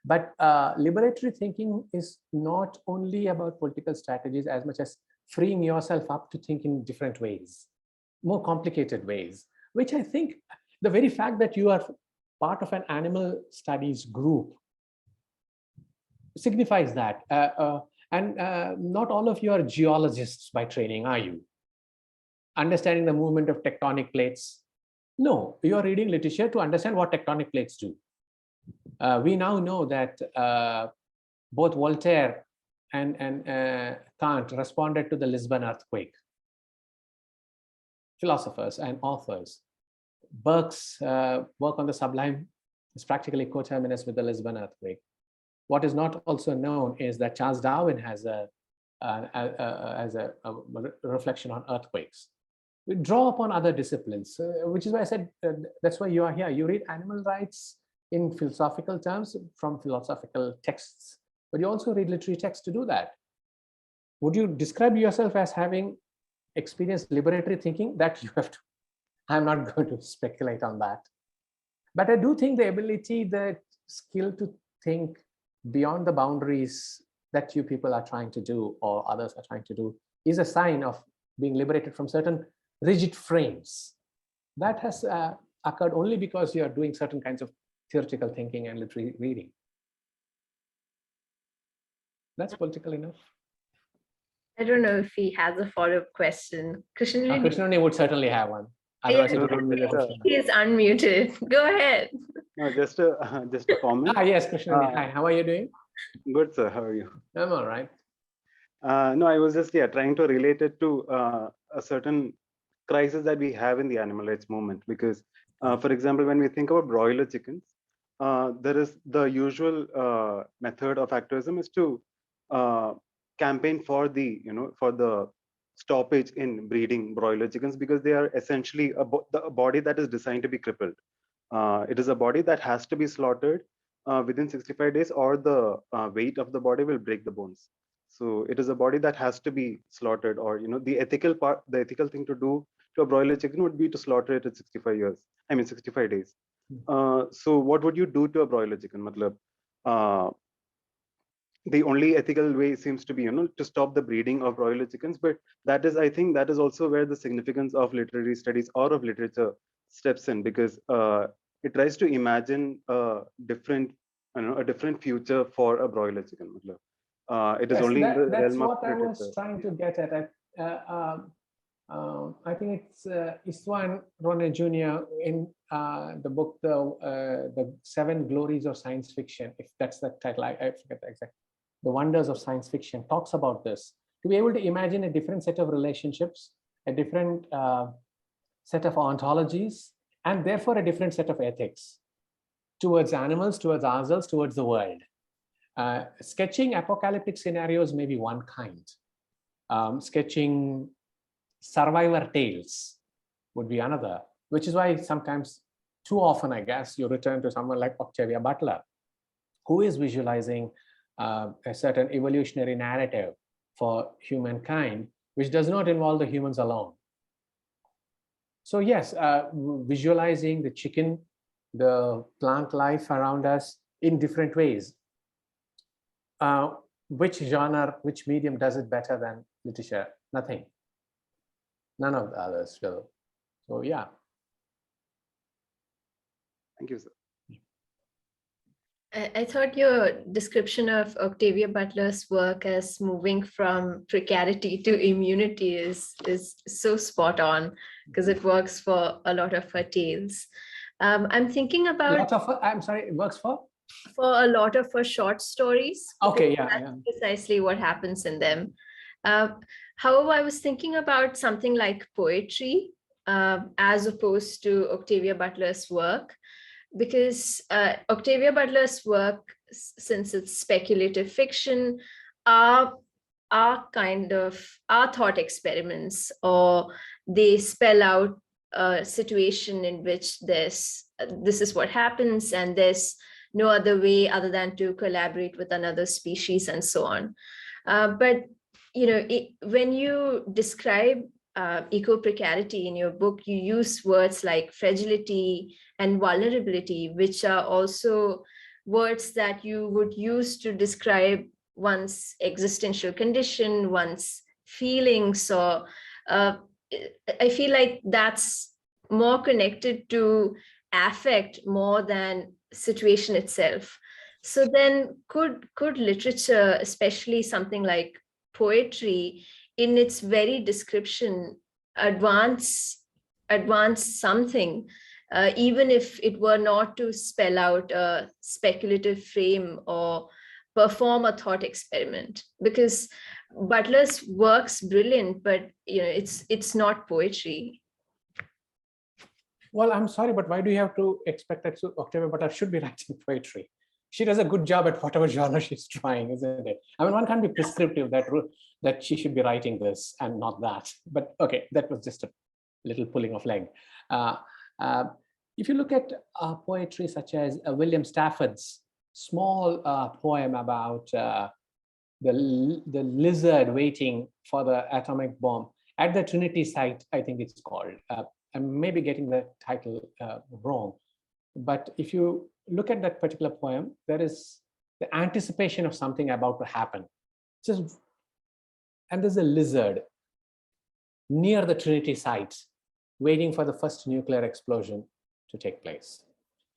B: But liberatory thinking is not only about political strategies as much as freeing yourself up to think in different ways, more complicated ways, which I think the very fact that you are part of an animal studies group signifies that. And not all of you are geologists by training, are you? Understanding the movement of tectonic plates? No, you are reading literature to understand what tectonic plates do. We now know that both Voltaire and Kant responded to the Lisbon earthquake. Philosophers and authors. Burke's work on the sublime is practically coterminous with the Lisbon earthquake. What is not also known is that Charles Darwin has a reflection on earthquakes. We draw upon other disciplines, which is why I said that's why you are here. You read animal rights in philosophical terms from philosophical texts, but you also read literary text to do that. Would you describe yourself as having experienced liberatory thinking? That you have to, I'm not going to speculate on that. But I do think the ability, the skill to think beyond the boundaries that you people are trying to do or others are trying to do is a sign of being liberated from certain rigid frames. That has occurred only because you are doing certain kinds of theoretical thinking and literary reading. That's political enough.
A: I don't know if he has a follow-up question. Krishnani,
B: Krishnani would certainly have one. Otherwise,
A: Yeah,
B: it would be
A: he is unmuted. Go ahead.
E: No, just a comment.
B: Yes, Krishnani. Hi, how are you doing?
E: Good, sir. How are you?
B: I'm all right.
E: No, I was just trying to relate it to a certain crisis that we have in the animal rights movement. Because, for example, when we think about broiler chickens, there is the usual method of activism is to campaign for the stoppage in breeding broiler chickens, because they are essentially a body that is designed to be crippled. It is a body that has to be slaughtered within 65 days, or the weight of the body will break the bones. So it is a body that has to be slaughtered, or the ethical thing to do to a broiler chicken would be to slaughter it at 65 days. So what would you do to a broiler chicken? Matlab, the only ethical way seems to be, to stop the breeding of broiler chickens. But that is, I think, that is also where the significance of literary studies or of literature steps in, because it tries to imagine a different future for a broiler chicken. It is only in the
B: that's
E: realm
B: what
E: of
B: I
E: literature.
B: was trying to get at. I think it's Istvan Ronne Jr. in the book, the 7 Glories of Science Fiction, if that's the title, I forget the exact. The Wonders of Science Fiction talks about this. To be able to imagine a different set of relationships, a different set of ontologies, and therefore a different set of ethics towards animals, towards ourselves, towards the world. Sketching apocalyptic scenarios may be one kind. Sketching survivor tales would be another, which is why sometimes, too often, I guess, you return to someone like Octavia Butler, who is visualizing a certain evolutionary narrative for humankind, which does not involve the humans alone. So yes, visualizing the chicken, the plant life around us in different ways. Which genre, which medium does it better than literature? Nothing. None of the others will. So yeah.
E: Thank you, sir.
A: I thought your description of Octavia Butler's work as moving from precarity to immunity is so spot on, because it works for a lot of her tales. I'm thinking about
B: I'm sorry, it works for
A: a lot of her short stories.
B: Okay,
A: That's precisely what happens in them. However, I was thinking about something like poetry as opposed to Octavia Butler's work, because Octavia Butler's work, since it's speculative fiction, are thought experiments, or they spell out a situation in which this is what happens, and there's no other way other than to collaborate with another species and so on. But when you describe ecoprecarity in your book, you use words like fragility and vulnerability, which are also words that you would use to describe one's existential condition, one's feelings, or I feel like that's more connected to affect more than situation itself. So then could literature, especially something like poetry, in its very description, advance something, even if it were not to spell out a speculative frame or perform a thought experiment? Because Butler's work's brilliant, but it's not poetry.
B: Well, I'm sorry, but why do you have to expect that Octavia Butler should be writing poetry? She does a good job at whatever genre she's trying, isn't it? I mean, one can't be prescriptive that she should be writing this and not that. But okay, that was just a little pulling of leg. If you look at poetry such as William Stafford's small poem about the lizard waiting for the atomic bomb at the Trinity site, I think it's called. I may be getting the title wrong. But if you look at that particular poem, there is the anticipation of something about to happen. And there's a lizard near the Trinity site waiting for the first nuclear explosion to take place.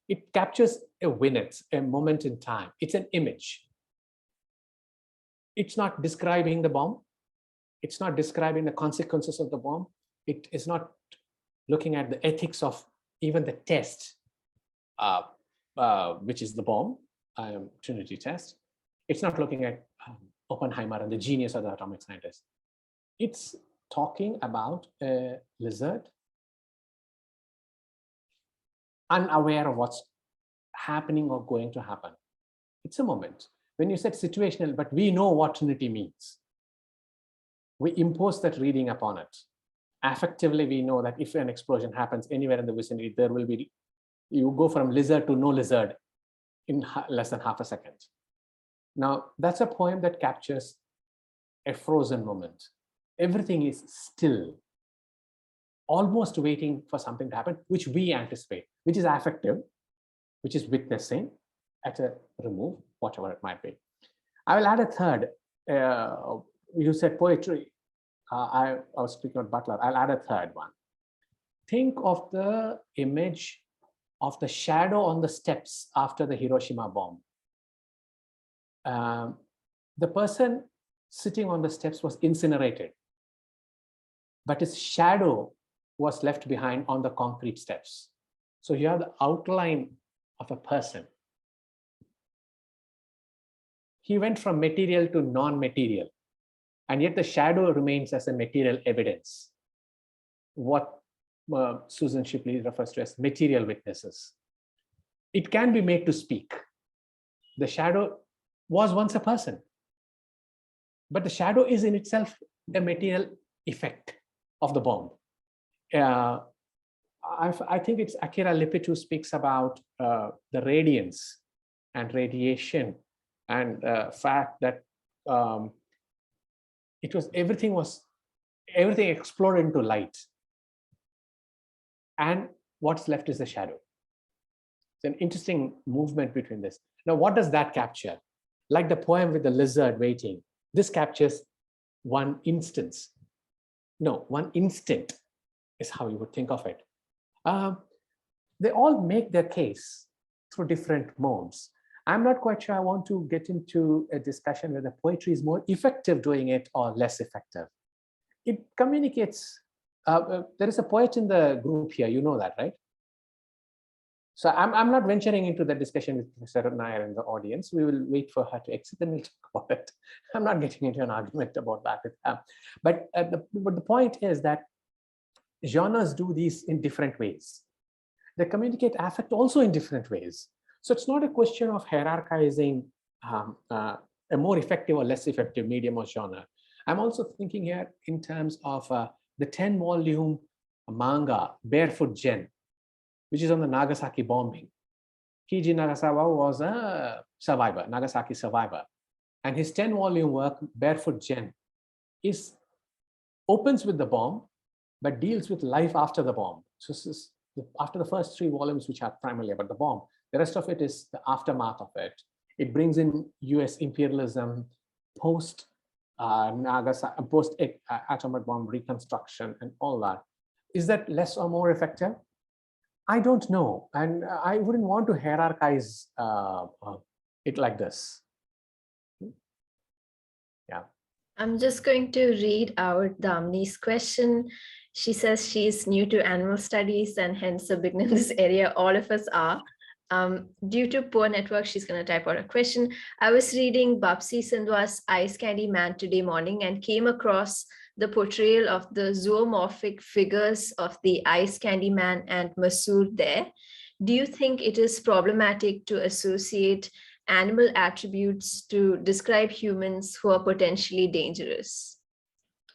B: It captures a minute, a moment in time. It's an image. It's not describing the bomb. It's not describing the consequences of the bomb. It is not looking at the ethics of even the test, which is the bomb, Trinity test. It's not looking at Oppenheimer and the genius of the atomic scientist. It's talking about a lizard unaware of what's happening or going to happen. It's a moment. When you said situational, but we know what Trinity means. We impose that reading upon it. Affectively, we know that if an explosion happens anywhere in the vicinity, there will be, you go from lizard to no lizard in less than half a second. Now, that's a poem that captures a frozen moment. Everything is still, almost waiting for something to happen, which we anticipate, which is affective, which is witnessing at a remove, whatever it might be. I will add a third. You said poetry. I was speaking about Butler. I'll add a third one. Think of the image of the shadow on the steps after the Hiroshima bomb. The person sitting on the steps was incinerated, but his shadow was left behind on the concrete steps. So you have the outline of a person. He went from material to non-material, and yet the shadow remains as a material evidence. What Susan Shipley refers to as material witnesses. It can be made to speak. The shadow was once a person, but the shadow is in itself a material effect of the bomb. I think it's Akira Lippitt who speaks about the radiance and radiation and fact that everything exploded into light, and what's left is the shadow. It's an interesting movement between this. Now, what does that capture? Like the poem with the lizard waiting, this captures one instance. No, one instant is how you would think of it. They all make their case through different modes. I'm not quite sure I want to get into a discussion whether poetry is more effective doing it or less effective. It communicates. There is a poet in the group here, you know that, right? So I'm not venturing into the discussion with Professor Nayar in the audience. We will wait for her to exit and we'll talk about it. I'm not getting into an argument about that with her. But the point is that genres do these in different ways. They communicate affect also in different ways. So it's not a question of hierarchizing a more effective or less effective medium or genre. I'm also thinking here in terms of the 10-volume manga, Barefoot Gen, which is on the Nagasaki bombing. Keiji Nagasawa was a survivor, Nagasaki survivor. And his 10-volume work, Barefoot Gen, opens with the bomb, but deals with life after the bomb. So this is after the first 3 volumes, which are primarily about the bomb. The rest of it is the aftermath of it. It brings in US imperialism, post-Nagasaki, post-atomic bomb reconstruction and all that. Is that less or more effective? I don't know. And I wouldn't want to hierarchize it like this. Yeah.
A: I'm just going to read out Damni's question. She says she's new to animal studies and hence a beginner in this area. All of us are. Due to poor network, she's going to type out a question. I was reading Bapsi Sindhu's Ice Candy Man today morning and came across the portrayal of the zoomorphic figures of the Ice Candy Man and Masood there. Do you think it is problematic to associate animal attributes to describe humans who are potentially dangerous?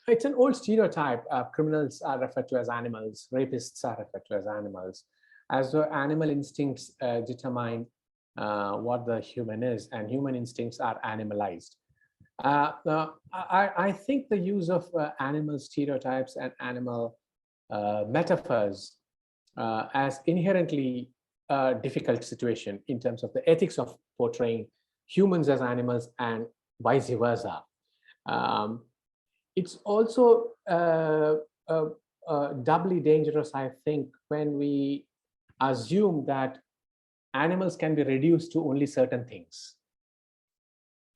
B: It's an old stereotype. Criminals are referred to as animals. Rapists are referred to as animals. As though animal instincts determine what the human is, and human instincts are animalized. I think the use of animal stereotypes and animal metaphors as inherently difficult situation in terms of the ethics of portraying humans as animals and vice versa. It's also doubly dangerous, I think, when we assume that animals can be reduced to only certain things.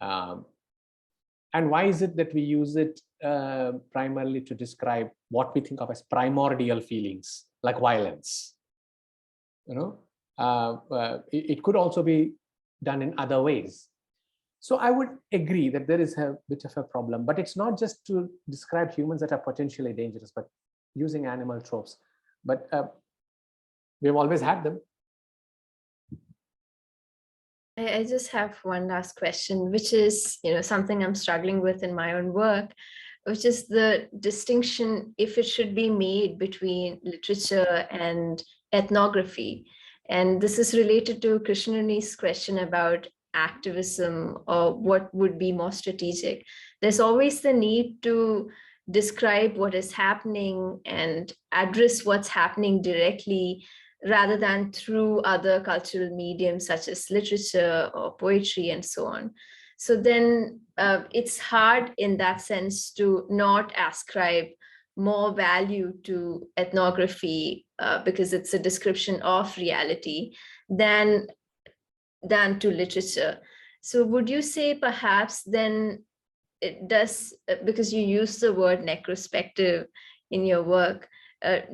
B: And why is it that we use it primarily to describe what we think of as primordial feelings, like violence? It could also be done in other ways. So I would agree that there is a bit of a problem, but it's not just to describe humans that are potentially dangerous, but using animal tropes. But we've always had them.
A: I just have one last question, which is, something I'm struggling with in my own work, which is the distinction, if it should be made, between literature and ethnography. And this is related to Krishnani's question about activism, or what would be more strategic. There's always the need to describe what is happening and address what's happening directly, rather than through other cultural mediums such as literature or poetry and so on. So then it's hard in that sense to not ascribe more value to ethnography because it's a description of reality than to literature. So would you say perhaps then it does, because you use the word necrospective in your work,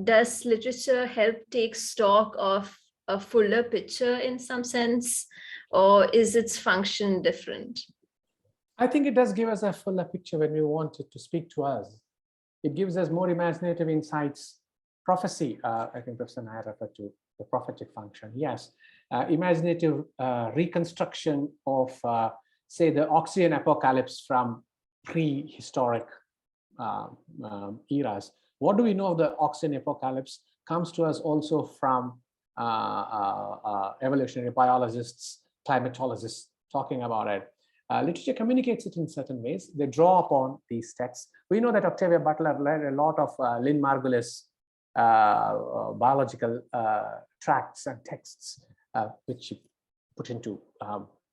A: does literature help take stock of a fuller picture in some sense, or is its function different?
B: I think it does give us a fuller picture when we want it to speak to us. It gives us more imaginative insights. Prophecy, I think Professor Nayar referred to the prophetic function. Yes, imaginative reconstruction of, say, the oxygen apocalypse from prehistoric eras. What do we know of the oxygen apocalypse comes to us also from evolutionary biologists, climatologists talking about it. Literature communicates it in certain ways. They draw upon these texts. We know that Octavia Butler read a lot of Lynn Margulis biological tracts and texts, which she put into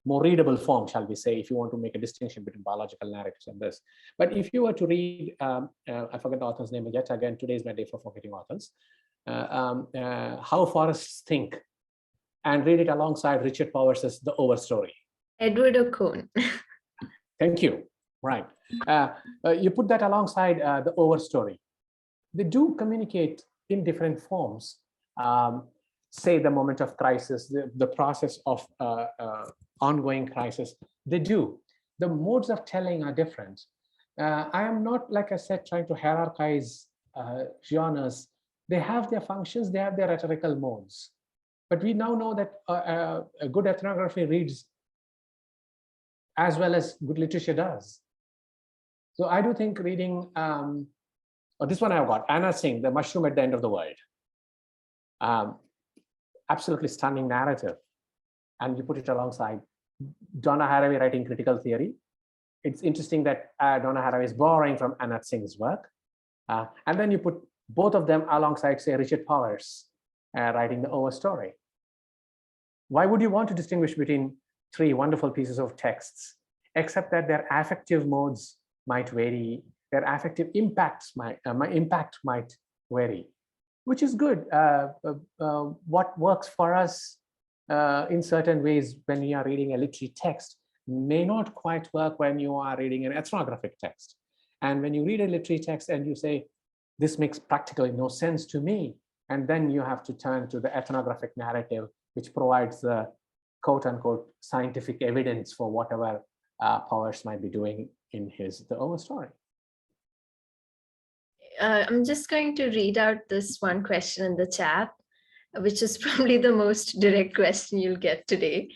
B: more readable form, shall we say, if you want to make a distinction between biological narratives and this. But if you were to read, I forget the author's name yet again, today is my day for forgetting authors, How Forests Think, and read it alongside Richard Powers's The Overstory.
A: Edward O'Cone.
B: Thank you. Right. You put that alongside The Overstory. They do communicate in different forms. Say the moment of crisis, the process of ongoing crisis. They do. The modes of telling are different. I am not, like I said, trying to hierarchize genres. They have their functions, they have their rhetorical modes. But we now know that a good ethnography reads as well as good literature does. So I do think reading, this one I've got, Anna Singh, The Mushroom at the End of the World. Absolutely stunning narrative. And you put it alongside Donna Haraway writing critical theory. It's interesting that Donna Haraway is borrowing from Anna Singh's work. And then you put both of them alongside, say, Richard Powers writing The Overstory. Why would you want to distinguish between three wonderful pieces of texts, except that their affective modes might vary, their affective impacts impact might vary, which is good. What works for us in certain ways when we are reading a literary text may not quite work when you are reading an ethnographic text. And when you read a literary text and you say, this makes practically no sense to me, and then you have to turn to the ethnographic narrative, which provides the quote unquote scientific evidence for whatever Powers might be doing in his The Overstory.
A: I'm just going to read out this one question in the chat, which is probably the most direct question you'll get today,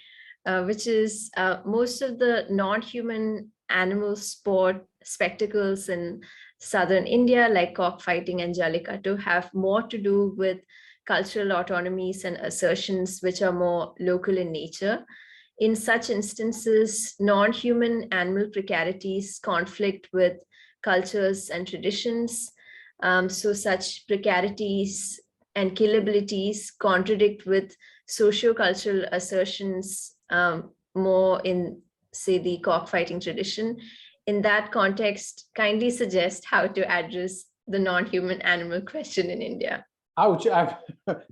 A: which is most of the non-human animal sport spectacles in southern India, like cockfighting and jallikattu, have more to do with cultural autonomies and assertions which are more local in nature. In such instances, non-human animal precarities conflict with cultures and traditions. So such precarities and killabilities contradict with socio-cultural assertions more in, say, the cockfighting tradition. In that context, kindly suggest how to address the non-human animal question in India.
B: Ouch!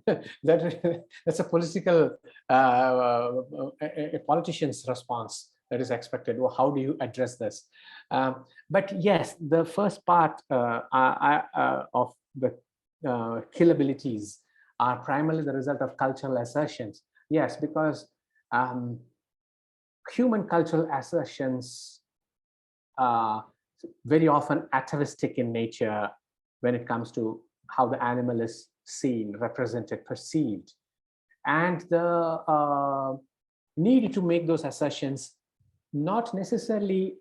B: That's a political, a politician's response that is expected. Well, how do you address this? But yes, the first part of the killabilities are primarily the result of cultural assertions. Yes, because human cultural assertions are very often atavistic in nature when it comes to how the animal is seen, represented, perceived. And the need to make those assertions not necessarily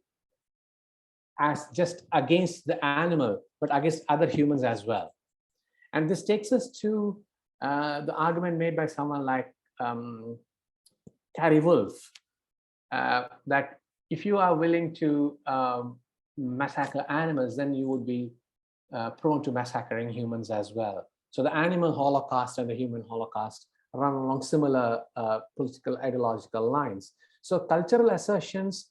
B: as just against the animal, but against other humans as well. And this takes us to the argument made by someone like Carrie Wolf, that if you are willing to massacre animals, then you would be prone to massacring humans as well. So the animal holocaust and the human holocaust run along similar political ideological lines. So cultural assertions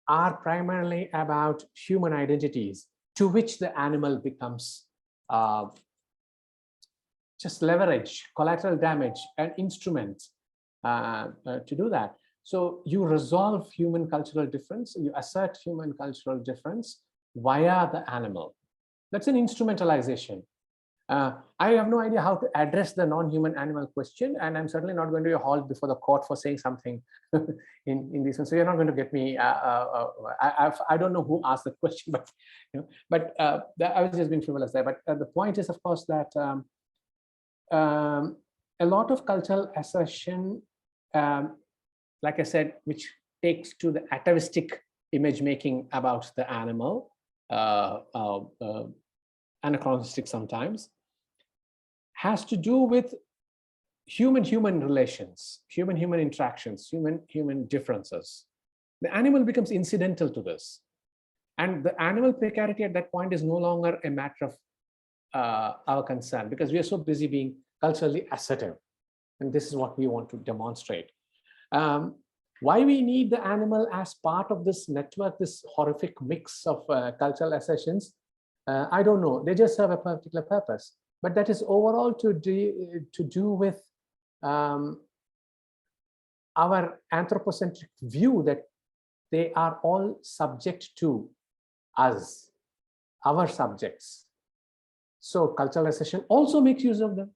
B: are primarily about human identities to which the animal becomes just leverage, collateral damage, an instrument to do that. So you resolve human cultural difference, you assert human cultural difference via the animal. That's an instrumentalization. I have no idea how to address the non-human animal question, and I'm certainly not going to be hauled before the court for saying something in this one. So you're not going to get me. I don't know who asked the question, but I was just being frivolous there. But the point is, of course, that a lot of cultural assertion, like I said, which takes to the atavistic image making about the animal, anachronistic sometimes, has to do with human-human relations, human-human interactions, human-human differences. The animal becomes incidental to this. And the animal precarity at that point is no longer a matter of our concern, because we are so busy being culturally assertive. And this is what we want to demonstrate. Why we need the animal as part of this network, this horrific mix of cultural assertions, I don't know. They just serve a particular purpose. But that is overall to do with our anthropocentric view that they are all subject to us, our subjects. So cultural assertion also makes use of them.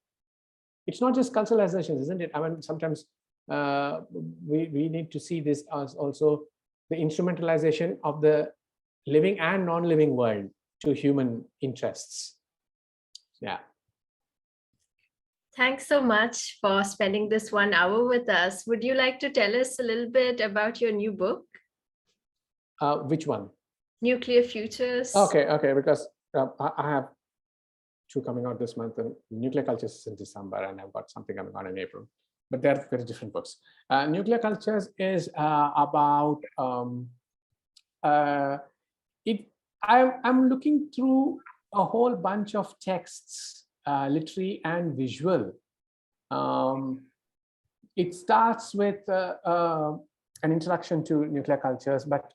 B: It's not just cultural assertions, isn't it? I mean, sometimes we need to see this as also the instrumentalization of the living and non-living world to human interests. Yeah.
A: Thanks so much for spending this 1 hour with us. Would you like to tell us a little bit about your new book?
B: Which one?
A: Nuclear Futures.
B: Okay, because I have two coming out this month, and Nuclear Cultures is in December, and I've got something coming out in April. But they're very different books. Nuclear Cultures is about I'm looking through a whole bunch of texts, literary and visual. It starts with an introduction to nuclear cultures, but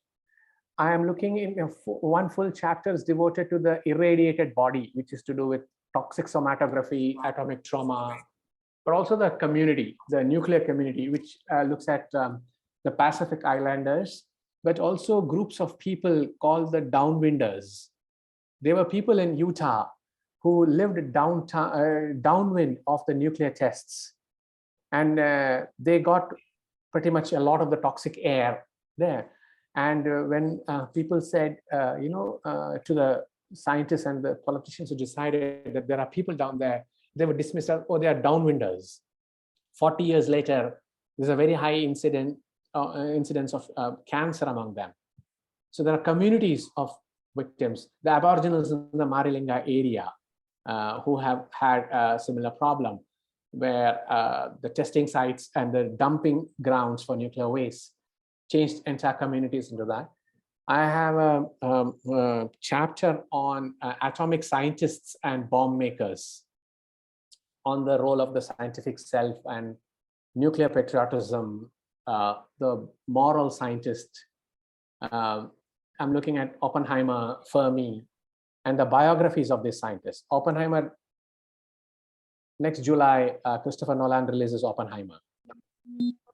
B: I am looking in one full chapter is devoted to the irradiated body, which is to do with toxic somatography, atomic trauma, but also the community, the nuclear community, which looks at the Pacific Islanders, but also groups of people called the downwinders. They were people in Utah who lived downwind of the nuclear tests. And they got pretty much a lot of the toxic air there. And when people said, to the scientists and the politicians who decided that there are people down there, they were dismissed as, oh, they are downwinders. 40 years later, there's a very high incidence of cancer among them. So there are communities of victims, the Aboriginals in the Marilinga area, who have had a similar problem. where the testing sites and the dumping grounds for nuclear waste changed entire communities into that. I have a chapter on atomic scientists and bomb makers, on the role of the scientific self and nuclear patriotism, the moral scientist. I'm looking at Oppenheimer, Fermi, and the biographies of these scientists. Oppenheimer, next July, Christopher Nolan releases Oppenheimer,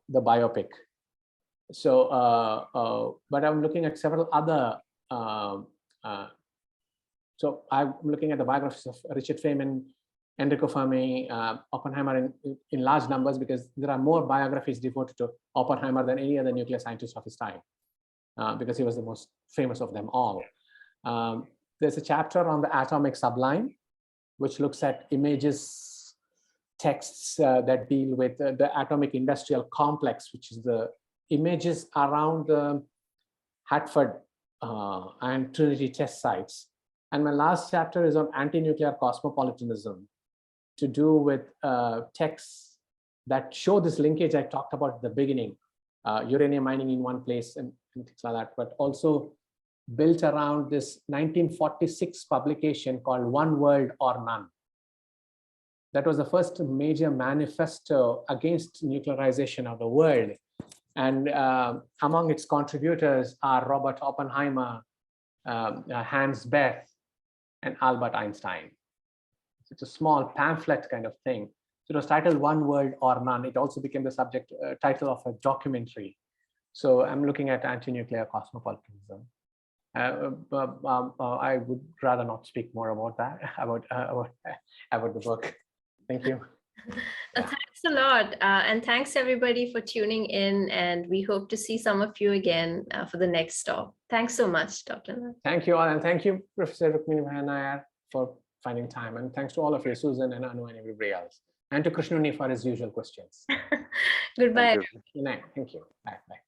B: the biopic. So, but I'm looking at several other, so I'm looking at the biographies of Richard Feynman, Enrico Fermi, Oppenheimer in large numbers, because there are more biographies devoted to Oppenheimer than any other nuclear scientist of his time, because he was the most famous of them all. There's a chapter on the atomic sublime, which looks at images, texts that deal with the atomic industrial complex, which is the images around the Hartford and Trinity test sites. And my last chapter is on anti-nuclear cosmopolitanism, to do with texts that show this linkage I talked about at the beginning, uranium mining in one place and things like that, but also built around this 1946 publication called One World or None. That was the first major manifesto against nuclearization of the world. And among its contributors are Robert Oppenheimer, Hans Bethe, and Albert Einstein. It's a small pamphlet kind of thing. So it was titled One World or None. It also became the subject title of a documentary. So I'm looking at anti-nuclear cosmopolitanism. I would rather not speak more about that, about the book. Thank you.
A: Thanks a lot. And thanks everybody for tuning in. And we hope to see some of you again for the next stop. Thanks so much, Dr. Nayar.
B: Thank you all. And thank you, Professor Rukmini Nayar, for finding time. And thanks to all of you, Susan and Anu and everybody else. And to Krishnuni for his usual questions.
A: Goodbye.
E: Thank you.
B: Good night. Thank you. Bye. Bye.